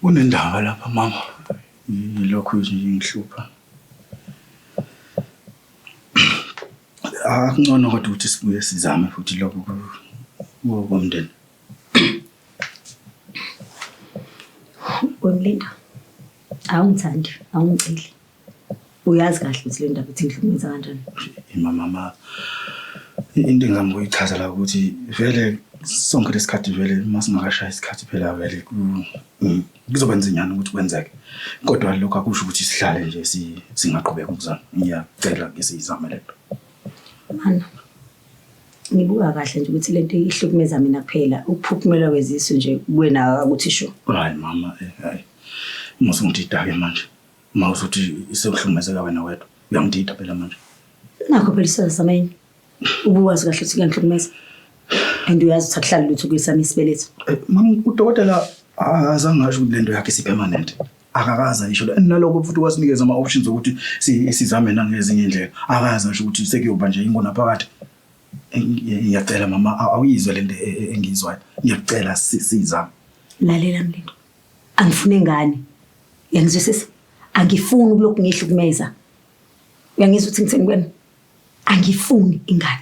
Kunendaba lapha mama. Yilokho nje ngihlupha. Akungcono kodwa ukuthi sibuye sizame futhi lokho komndeni. Wemlinda. Awungithandi, awungiceli. Uyazi kahle ukuthi le ndaba ithi ngihlukumeza kanjani. Mama into engizama ukuyichaza la ukuthi vele sonke lesikhathi vele masingakashaya isikhathi phela vele kuzobenza inyani ukuthi kwenzeke. Kodwa lokho akusho ukuthi sihlale nje singaqhubeka ukuzama. Ngiyacela ke sizame lento. Mana. Ngibuka kahle nje ukuthi lento ihlukumeza mina kuphela. Ukuphuphumela kwezisu nje kuwena ukuthi sho. Hayi mama, hayi. Musungithi idake manje. Mawusuthi isekuhlumezeka wena wedwa. Uyangidida phela manje. Nakho phela isasameni. Ubuwazi kahle ukuthi kuyangihlukumeza. And uyazi ukuthi akuhlali lutho kuyisami isibeletho. Mama udokotela azange asho ukuthi lento yakhe isipermanent. Akakaza isho naloko futhi wasinikeza ama options ukuthi sizame nangezinye indlela. Akaza asho ukuthi sekuyoba nje ingona phakathi. Ngiyacela mama awuyizwe lento engizwayo. Ngiyacela sizame. Lalela Mlindo. Angifune ngane. Yangizwisisa? Angifuni ukulokhu ngihlukumeza. Uyangizwa ukuthi ngitheni kuwena? Angifuni ingane.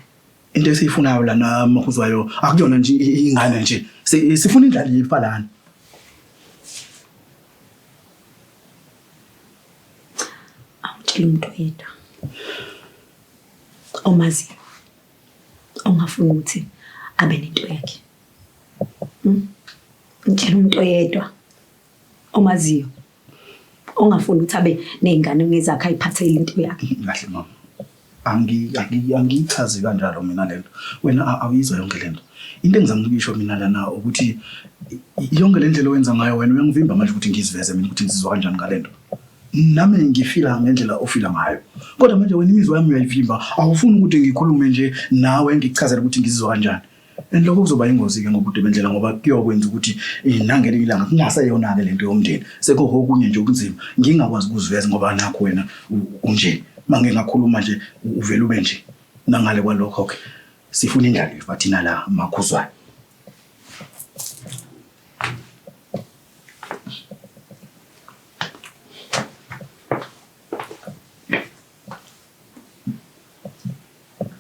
Into esiyifunayo lana makuzwayo akuyona nje ingane nje. Sifuna indlela yefalana. Awutshela umuntu oyedwa. Omaziyo. Ongafuni ukuthi abe nento yakhe. Ngitshela umuntu oyedwa. Omaziyo. Ongafuni ukuthi abe nezingane ngezakhe ayiphathele into yakhe. Kahle mama. Angichazi kanjalo mina lento. Wena awuyizwa yonke lento. Into engizama ukuyisho mina lana ukuthi yonke le ndlela owenza ngayo wena uyangivimba manje ukuthi ngiziveze mina ukuthi ngizizwa kanjani ngalento. Nami ngifila ngendlela ofila ngayo. Kodwa manje wena imizwa yami uyayivimba. Awufuni ukuthi ngikhulume nje nawe ngichazele ukuthi ngizizwa kanjani. Lokho kuzoba ingozi ke ngobude bendlela ngoba kuyokwenza ukuthi nangele ilanga kungasayona ke lento yomndeni. Sekho okunye nje okunzima. Ngingakwazi ukuziveza ngoba nakho wena unje. Mange ngakhuluma nje uvela ube nje. Nangale kwalokho ke sifuna indlela efathina la makhuzwayo.